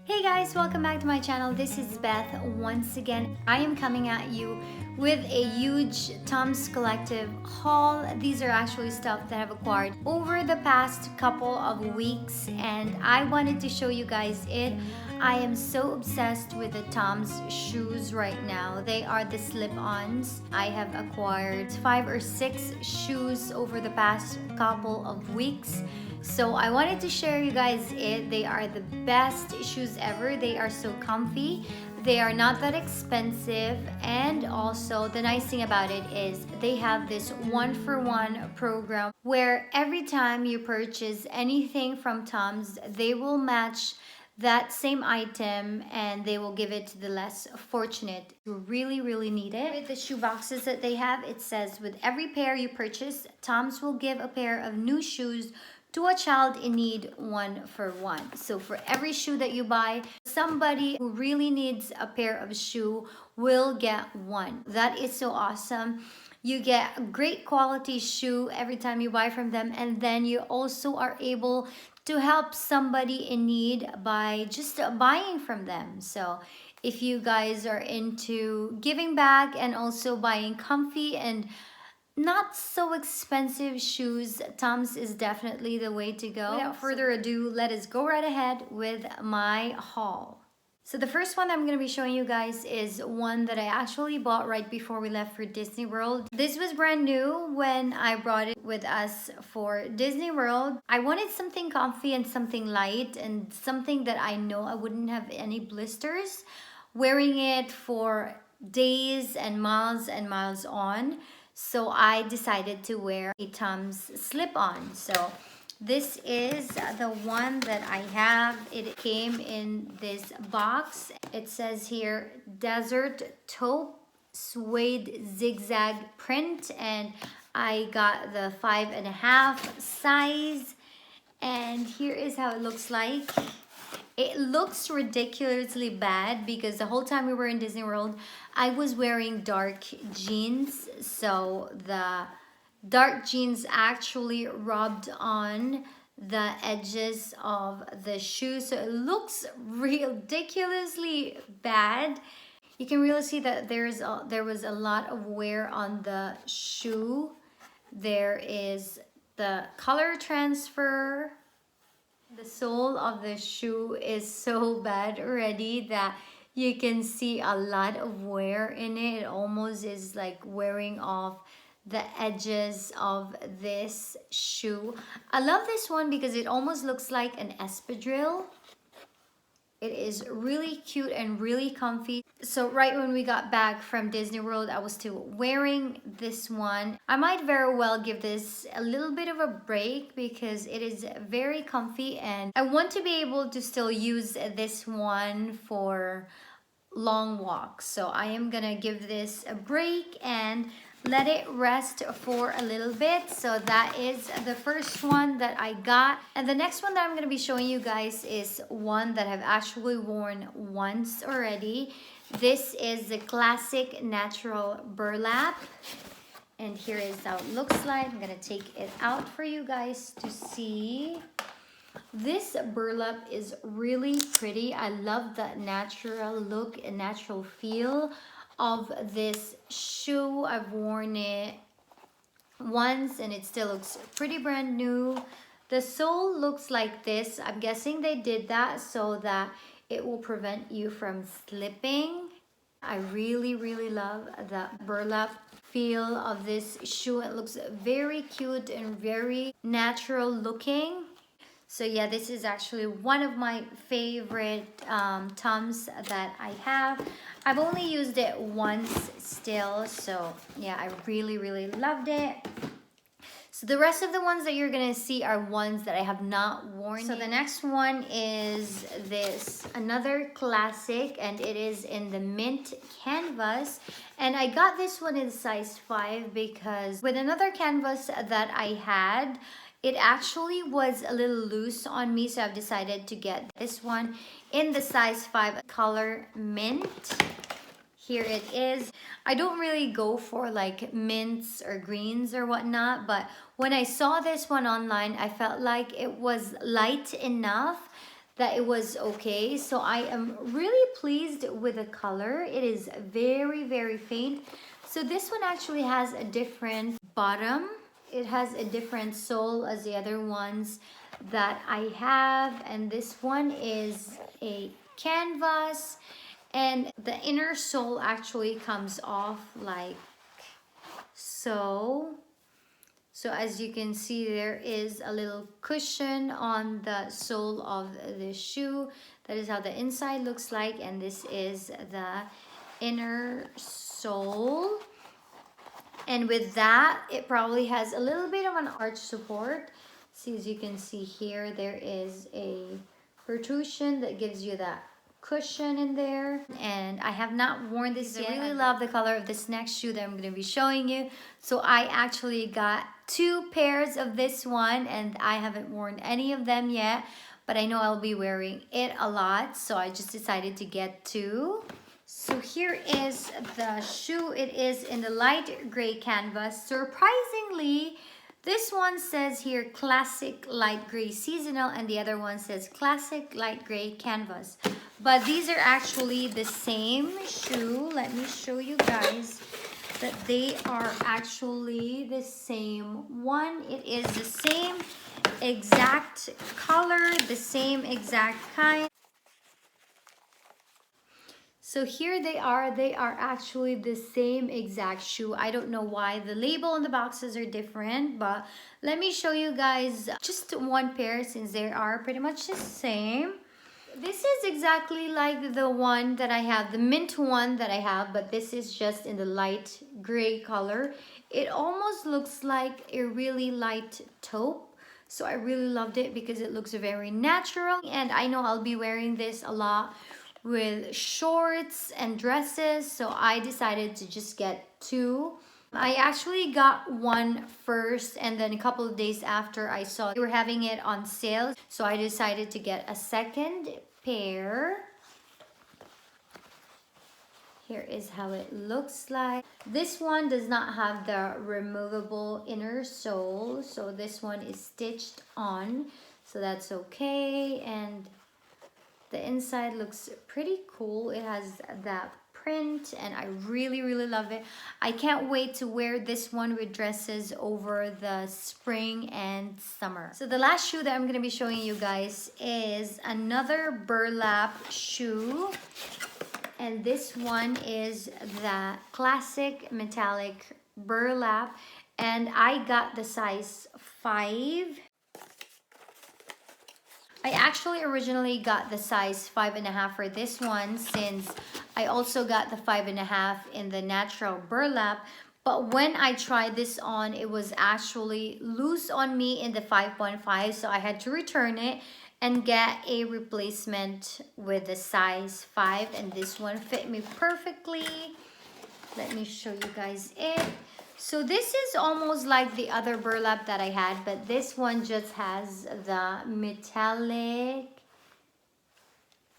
Hey guys, welcome back to my channel. This is Beth once again. I am coming at you with a huge TOMS collective haul. These are actually stuff that I've acquired over the past couple of weeks and I wanted to show you guys it. I am so obsessed with the TOMS shoes right now. They are the slip-ons. I have acquired 5 or 6 shoes over the past couple of weeks. So I wanted to share you guys it. They are the best shoes ever. They are so comfy. They are not that expensive, and also the nice thing about it is they have this 1-for-1 program where every time you purchase anything from TOMS, they will match that same item and they will give it to the less fortunate who really need it. With the shoe boxes that they have, it says with every pair you purchase, TOMS will give a pair of new shoes to a child in need 1-for-1. So for every shoe that you buy, somebody who really needs a pair of shoe will get one. That is so awesome. You get a great quality shoe every time you buy from them, and then you also are able to help somebody in need by just buying from them. So if you guys are into giving back and also buying comfy and not so expensive shoes, TOMS is definitely the way to go. Without further ado, let us go right ahead with my haul. So the first one I'm going to be showing you guys is one that I actually bought right before we left for Disney World. This was brand new when I brought it with us for Disney World. I wanted something comfy and something light and something that I know I wouldn't have any blisters wearing it for days and miles on. So I decided to wear a TOMS slip-on. So this is the one that I have. It came in this box. It says here, Desert Taupe Suede Zigzag print. And I got the 5.5 size. And here is how it looks like. It looks ridiculously bad because the whole time we were in Disney World, I was wearing dark jeans. So the dark jeans actually rubbed on the edges of the shoe. So it looks ridiculously bad. You can really see that there was a lot of wear on the shoe. There is the color transfer. The sole of the shoe is so bad already that you can see a lot of wear in it. It almost is like wearing off the edges of this shoe. I love this one because it almost looks like an espadrille. It is really cute and really comfy. So right when we got back from Disney World, I was still wearing this one. I might very well give this a little bit of a break because it is very comfy and I want to be able to still use this one for long walks. So I am gonna give this a break and let it rest for a little bit. So that is the first one that I got. And the next one that I'm going to be showing you guys is one that I've actually worn once already. This is the classic natural burlap. And here is how it looks like. I'm going to take it out for you guys to see. This burlap is really pretty. I love the natural look and natural feel of this shoe. I've worn it once and it still looks pretty brand new. The sole looks like this. I'm guessing they did that so that it will prevent you from slipping. I really love the burlap feel of this shoe. It looks very cute and very natural looking. So yeah, this is actually one of my favorite TOMS that I have. I've only used it once still, so yeah, I really loved it. So the rest of the ones that you're gonna see are ones that I have not worn. So the next one is this, another classic, and it is in the mint canvas. And I got this one in size 5 because with another canvas that I had, it actually was a little loose on me, so I've decided to get this one in the size 5 color mint. Here it is. I don't really go for like mints or greens or whatnot, but when I saw this one online, I felt like it was light enough that it was okay. So I am really pleased with the color. It is very, very faint. So this one actually has a different bottom. It has a different sole as the other ones that I have. And this one is a canvas. And the inner sole actually comes off like so. So as you can see, there is a little cushion on the sole of the shoe. That is how the inside looks like. And this is the inner sole. And with that, it probably has a little bit of an arch support. See, as you can see here, there is a protrusion that gives you that cushion in there. And I have not worn this yet. I really love the color of this next shoe that I'm going to be showing you. So I actually got 2 pairs of this one, and I haven't worn any of them yet, but I know I'll be wearing it a lot, so I just decided to get 2. So here is the shoe. It is in the light gray canvas. Surprisingly, this one says here classic light gray seasonal, and the other one says classic light gray canvas. But these are actually the same shoe. Let me show you guys that they are actually the same one. It is the same exact color, the same exact kind. So here they are actually the same exact shoe. I don't know why the label on the boxes are different, but let me show you guys just one pair since they are pretty much the same. This is exactly like the one that I have, the mint one that I have, but this is just in the light gray color. It almost looks like a really light taupe. So I really loved it because it looks very natural. And I know I'll be wearing this a lot with shorts and dresses. So I decided to just get 2. I actually got one first, and then a couple of days after I saw they were having it on sale. So I decided to get a second pair. Here is how it looks like. This one does not have the removable inner sole, so this one is stitched on, so that's okay. And the inside looks pretty cool. It has that print, and I really, really love it. I can't wait to wear this one with dresses over the spring and summer. So the last shoe that I'm going to be showing you guys is another burlap shoe. And this one is the classic metallic burlap. And I got the size 5. I actually originally got the size 5.5 for this one, since I also got the 5.5 in the natural burlap. But when I tried this on, it was actually loose on me in the 5.5, so I had to return it and get a replacement with the size 5, and this one fit me perfectly. Let me show you guys it. So this is almost like the other burlap that I had, but this one just has the metallic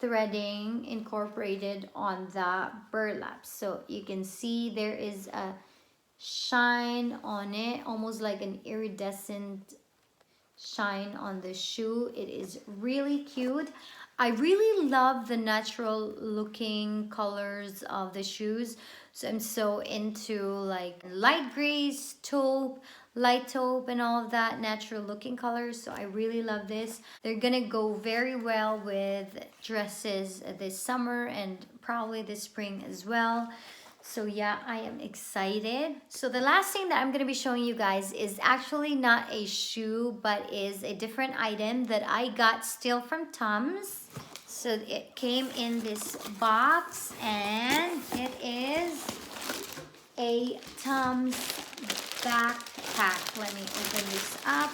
threading incorporated on the burlap. So you can see there is a shine on it, almost like an iridescent shine on the shoe. It is really cute. I really love the natural looking colors of the shoes. So I'm so into like light grays, taupe, light taupe, and all of that natural looking colors. So I really love this. They're gonna go very well with dresses this summer and probably this spring as well. So yeah, I am excited. So the last thing that I'm going to be showing you guys is actually not a shoe, but is a different item that I got still from TOMS. So it came in this box, and it is a TOMS backpack. Let me open this up.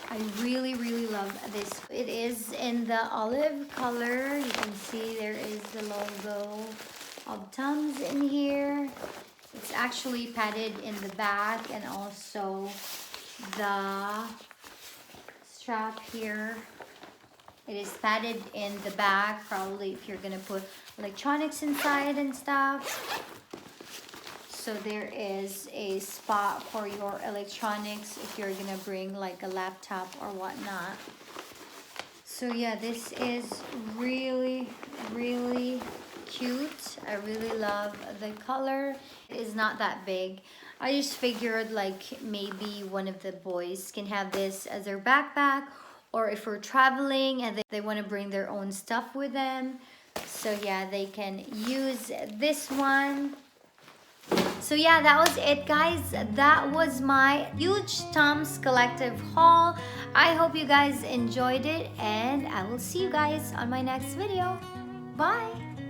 I really, really love this. It is in the olive color. You can see there is the logo of TOMS in here. It's actually padded in the back, and also the strap here. It is padded in the back, probably if you're gonna put electronics inside and stuff. So there is a spot for your electronics if you're gonna bring like a laptop or whatnot. So yeah, this is really, really cute. I really love the color. It is not that big. I just figured like maybe one of the boys can have this as their backpack, or if we're traveling and they want to bring their own stuff with them. So yeah, they can use this one. So yeah, that was it, guys. That was my huge TOMS collective haul. I hope you guys enjoyed it, and I will see you guys on my next video. Bye.